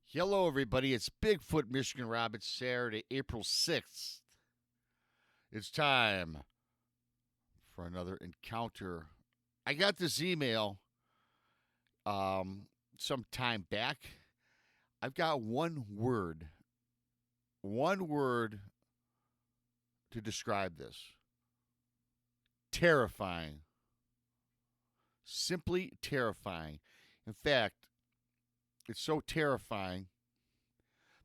Hello, everybody. It's Bigfoot, Michigan Rabbit, Saturday, April 6th. It's time for another encounter. I got this email some time back. I've got one word to describe this: terrifying. Simply terrifying. In fact, it's so terrifying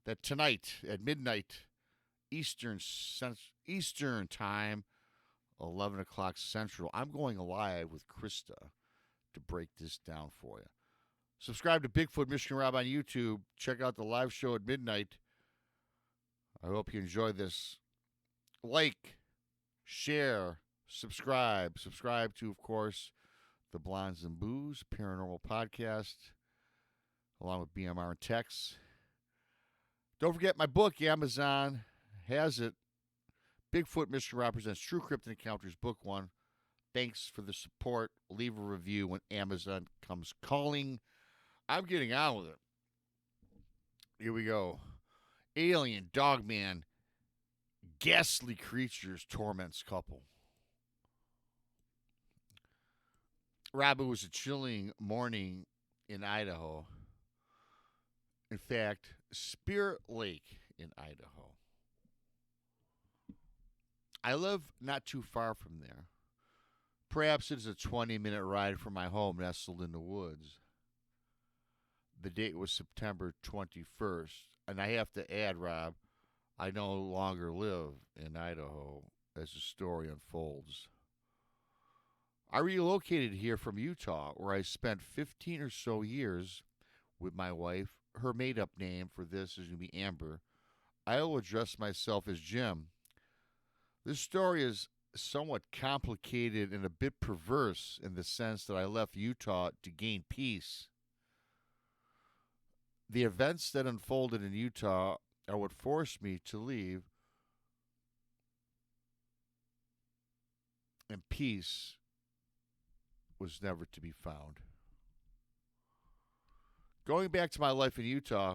that tonight at midnight Eastern time, 11 o'clock Central, I'm going live with Krista to break this down for you. Subscribe to Bigfoot Michigan Rob on YouTube. Check out the live show at midnight. I hope you enjoy this. Like, share, subscribe. Subscribe to, of course, the Blondes and Booze Paranormal Podcast, along with BMR and Tex. Don't forget my book. Amazon has it. Bigfoot Michigan Rob presents True Cryptid Encounters, Book 1. Thanks for the support. Leave a review when Amazon comes calling. I'm getting on with it. Here we go. Alien, Dogman, ghastly creatures torments couple. Rob, it was a chilling morning in Idaho. In fact, Spirit Lake in Idaho. I live not too far from there. Perhaps it is a 20-minute ride from my home nestled in the woods. The date was September 21st. And I have to add, Rob, I no longer live in Idaho as the story unfolds. I relocated here from Utah, where I spent 15 or so years with my wife. Her made-up name for this is going to be Amber. I will address myself as Jim. This story is somewhat complicated and a bit perverse in the sense that I left Utah to gain peace. The events that unfolded in Utah are what forced me to leave, and peace was never to be found. Going back to my life in Utah,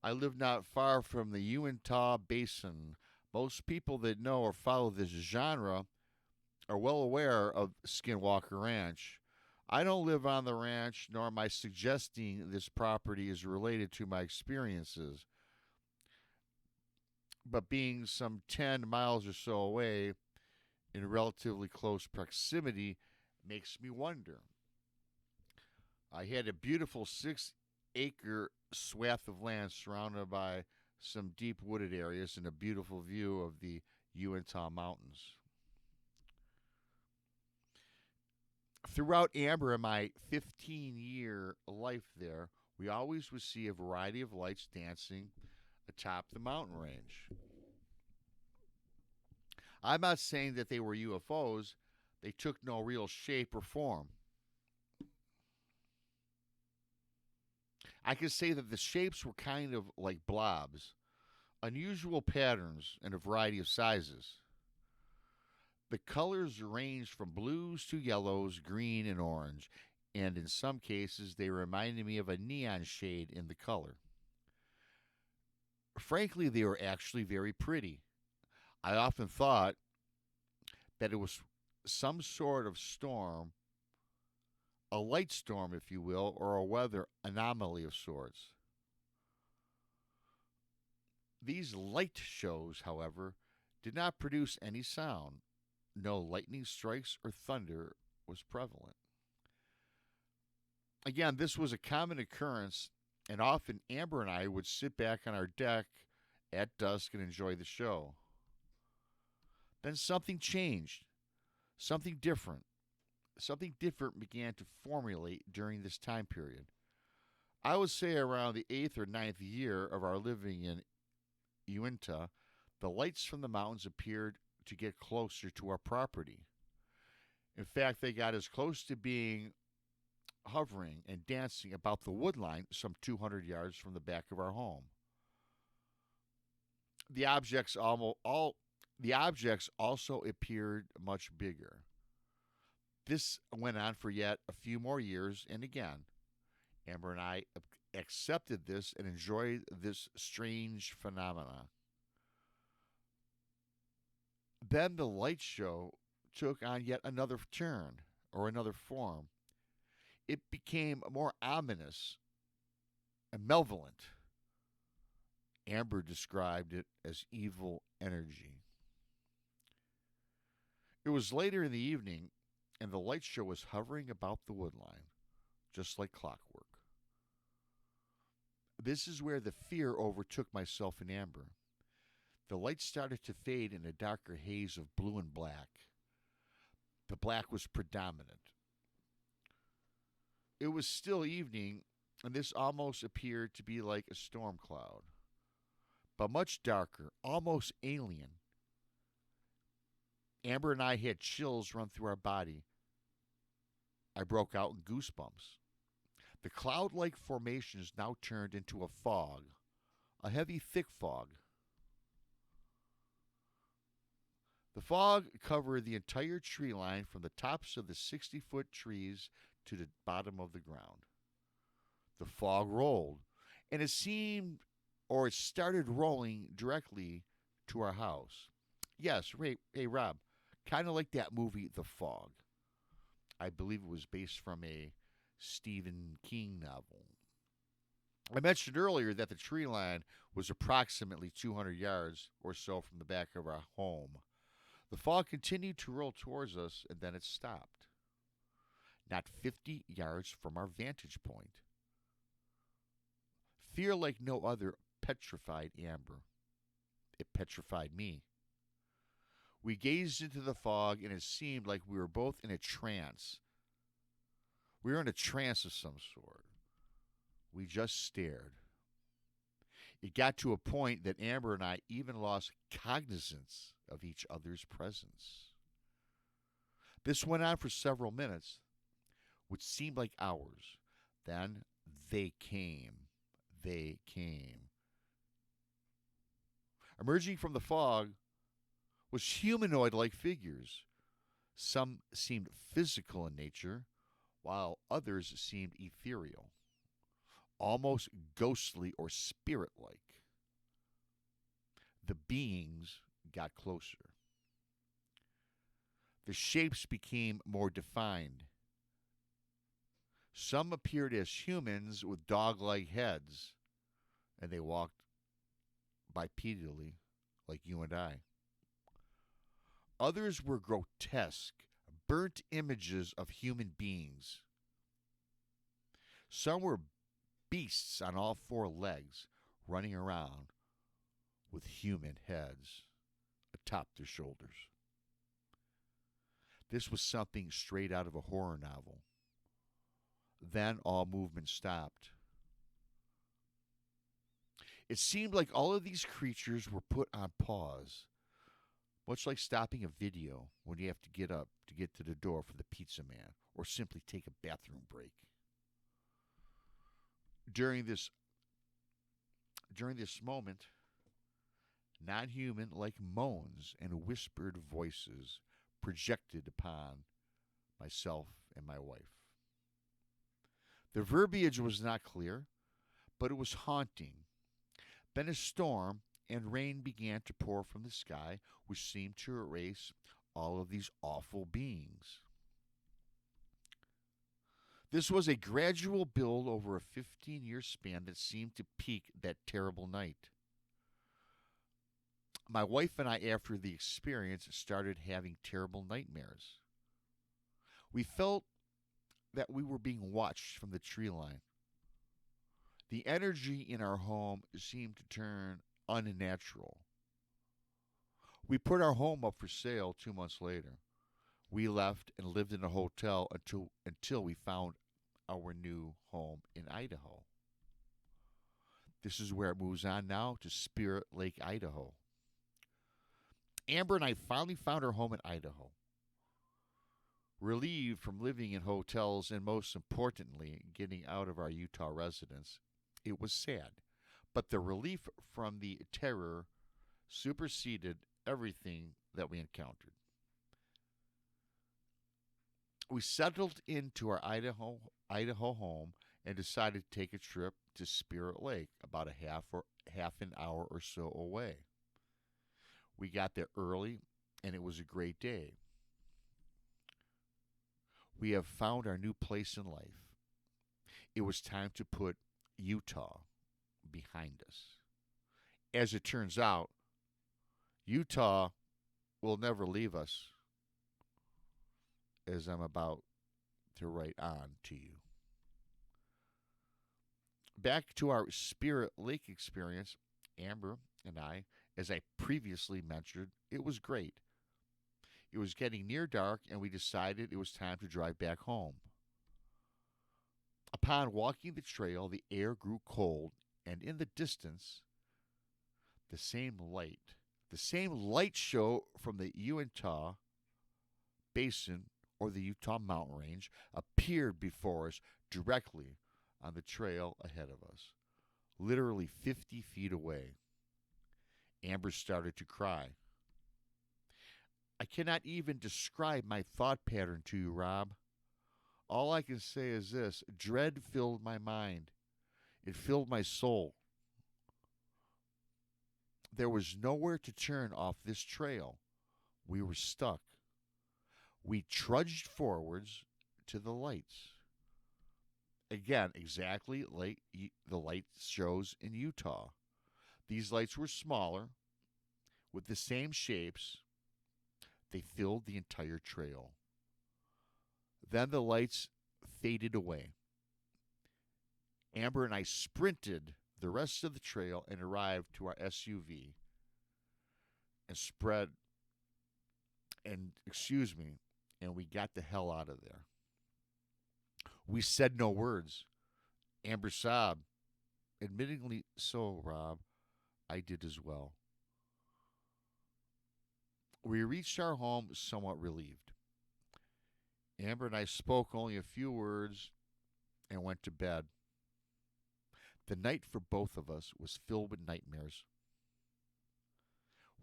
I live not far from the Uintah Basin. Most people that know or follow this genre are well aware of Skinwalker Ranch. I don't live on the ranch, nor am I suggesting this property is related to my experiences. But being some 10 miles or so away in relatively close proximity makes me wonder. I had a beautiful 6-acre swath of land surrounded by some deep wooded areas and a beautiful view of the Uintah Mountains. Throughout Amber and my 15-year life there, we always would see a variety of lights dancing atop the mountain range. I'm not saying that they were UFOs. They took no real shape or form. I can say that the shapes were kind of like blobs, unusual patterns, and a variety of sizes. The colors ranged from blues to yellows, green, and orange, and in some cases they reminded me of a neon shade in the color. Frankly, they were actually very pretty. I often thought that it was some sort of storm, a light storm, if you will, or a weather anomaly of sorts. These light shows, however, did not produce any sound. No lightning strikes or thunder was prevalent. Again, this was a common occurrence, and often Amber and I would sit back on our deck at dusk and enjoy the show. Then something changed. Something different. Something different began to formulate during this time period. I would say around the 8th or ninth year of our living in Uintah, the lights from the mountains appeared to get closer to our property. In fact, they got as close to being hovering and dancing about the wood line some 200 yards from the back of our home. The objects also appeared much bigger. This went on for yet a few more years, and again, Amber and I accepted this and enjoyed this strange phenomena. Then the light show took on yet another turn or another form. It became more ominous and malevolent. Amber described it as evil energy. It was later in the evening, and the light show was hovering about the woodline, just like clockwork. This is where the fear overtook myself and Amber. The light started to fade in a darker haze of blue and black. The black was predominant. It was still evening, and this almost appeared to be like a storm cloud, but much darker, almost alien. Amber and I had chills run through our body. I broke out in goosebumps. The cloud like formations now turned into a fog, a heavy, thick fog. The fog covered the entire tree line from the tops of the 60-foot trees to the bottom of the ground. The fog rolled, and it seemed, or it started rolling directly to our house. Yes, hey Rob, kind of like that movie, The Fog. I believe it was based from a Stephen King novel. I mentioned earlier that the tree line was approximately 200 yards or so from the back of our home. The fog continued to roll towards us, and then it stopped. Not 50 yards from our vantage point. Fear like no other petrified Amber. It petrified me. We gazed into the fog, and it seemed like we were both in a trance. We were in a trance of some sort. We just stared. It got to a point that Amber and I even lost cognizance of each other's presence. This went on for several minutes, which seemed like hours. Then they came. They came. Emerging from the fog was humanoid-like figures. Some seemed physical in nature, while others seemed ethereal, almost ghostly or spirit-like. The beings got closer. The shapes became more defined. Some appeared as humans with dog-like heads, and they walked bipedally like you and I. Others were grotesque, burnt images of human beings. Some were beasts on all four legs, running around with human heads atop their shoulders. This was something straight out of a horror novel. Then all movement stopped. It seemed like all of these creatures were put on pause, much like stopping a video when you have to get up to get to the door for the pizza man or simply take a bathroom break. During this moment, non-human like moans and whispered voices projected upon myself and my wife. The verbiage was not clear, but it was haunting. Then a storm and rain began to pour from the sky, which seemed to erase all of these awful beings. This was a gradual build over a 15-year span that seemed to peak that terrible night. My wife and I, after the experience, started having terrible nightmares. We felt that we were being watched from the tree line. The energy in our home seemed to turn unnatural. We put our home up for sale 2 months later. We left and lived in a hotel until we found our new home in Idaho. This is where it moves on now to Spirit Lake, Idaho. Amber and I finally found our home in Idaho. Relieved from living in hotels and, most importantly, getting out of our Utah residence, it was sad. But the relief from the terror superseded everything that we encountered. We settled into our Idaho home and decided to take a trip to Spirit Lake, about a half an hour or so away. We got there early, and it was a great day. We have found our new place in life. It was time to put Utah behind us. As it turns out, Utah will never leave us, as I'm about to write on to you. Back to our Spirit Lake experience, Amber and I, as I previously mentioned, it was great. It was getting near dark, and we decided it was time to drive back home. Upon walking the trail, the air grew cold, and in the distance, the same light show from the Uintah Basin or the Utah mountain range appeared before us directly on the trail ahead of us, literally 50 feet away. Amber started to cry. I cannot even describe my thought pattern to you, Rob. All I can say is this: dread filled my mind. It filled my soul. There was nowhere to turn off this trail. We were stuck. We trudged forwards to the lights. Again, exactly like the light shows in Utah. These lights were smaller, with the same shapes. They filled the entire trail. Then the lights faded away. Amber and I sprinted the rest of the trail and arrived to our SUV and we got the hell out of there. We said no words. Amber sobbed. Admittingly so, Rob. I did as well. We reached our home somewhat relieved. Amber and I spoke only a few words and went to bed. The night for both of us was filled with nightmares.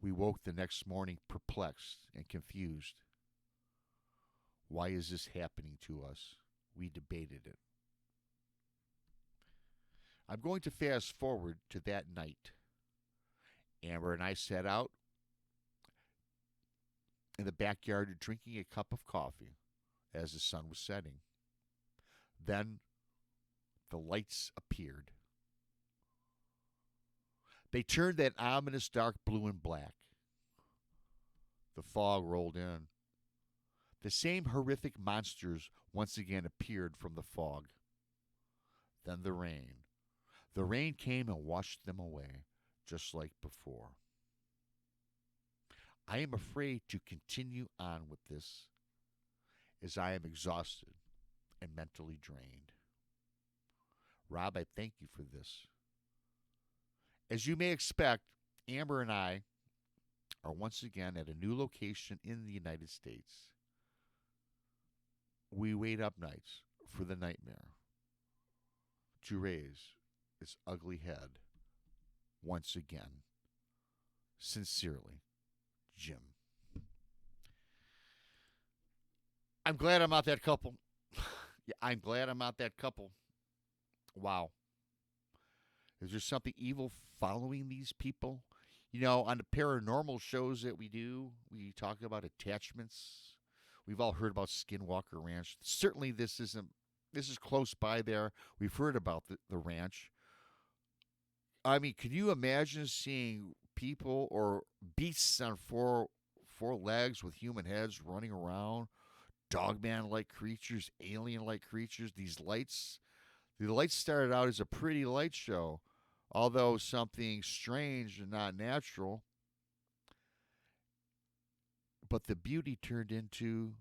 We woke the next morning perplexed and confused. Why is this happening to us? We debated it. I'm going to fast forward to that night. Amber and I sat out in the backyard drinking a cup of coffee as the sun was setting. Then the lights appeared. They turned that ominous dark blue and black. The fog rolled in. The same horrific monsters once again appeared from the fog. Then the rain. The rain came and washed them away, just like before. I am afraid to continue on with this, as I am exhausted and mentally drained. Rob, I thank you for this. As you may expect, Amber and I are once again at a new location in the United States. We wait up nights for the nightmare to raise its ugly head once again. Sincerely, Jim. I'm glad I'm not that couple. Yeah, I'm glad I'm not that couple. Wow. Is there something evil following these people? You know, on the paranormal shows that we do, we talk about attachments. We've all heard about Skinwalker Ranch. Certainly this is close by there. We've heard about the ranch. I mean, can you imagine seeing people or beasts on four legs with human heads running around? Dogman-like creatures, alien-like creatures. The lights started out as a pretty light show, although something strange and not natural. But the beauty turned into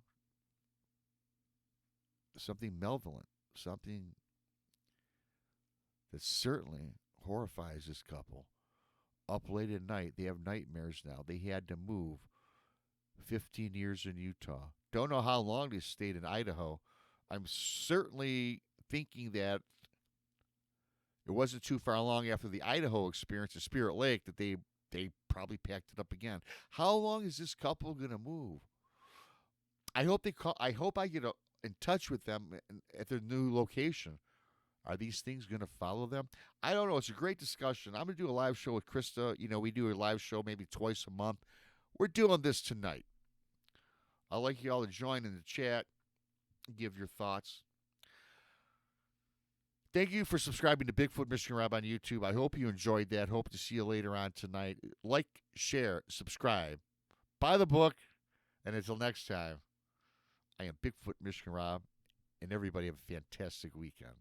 something malevolent, something that certainly horrifies this couple. Up late at night, they have nightmares now. They had to move 15 years in Utah. Don't know how long they stayed in Idaho. I'm certainly thinking that it wasn't too far long after the Idaho experience at Spirit Lake that they probably packed it up again. How long is this couple going to move? I hope they call. I hope I get in touch with them at their new location. Are these things going to follow them? I don't know. It's a great discussion. I'm going to do a live show with Krista. We do a live show maybe twice a month. We're doing this tonight. I'd like you all to join in the chat, give your thoughts. Thank you for subscribing to Bigfoot Michigan Rob on YouTube. I hope you enjoyed that. Hope to see you later on tonight. Like, share, subscribe, buy the book, and until next time, I am Bigfoot Michigan Rob, and everybody have a fantastic weekend.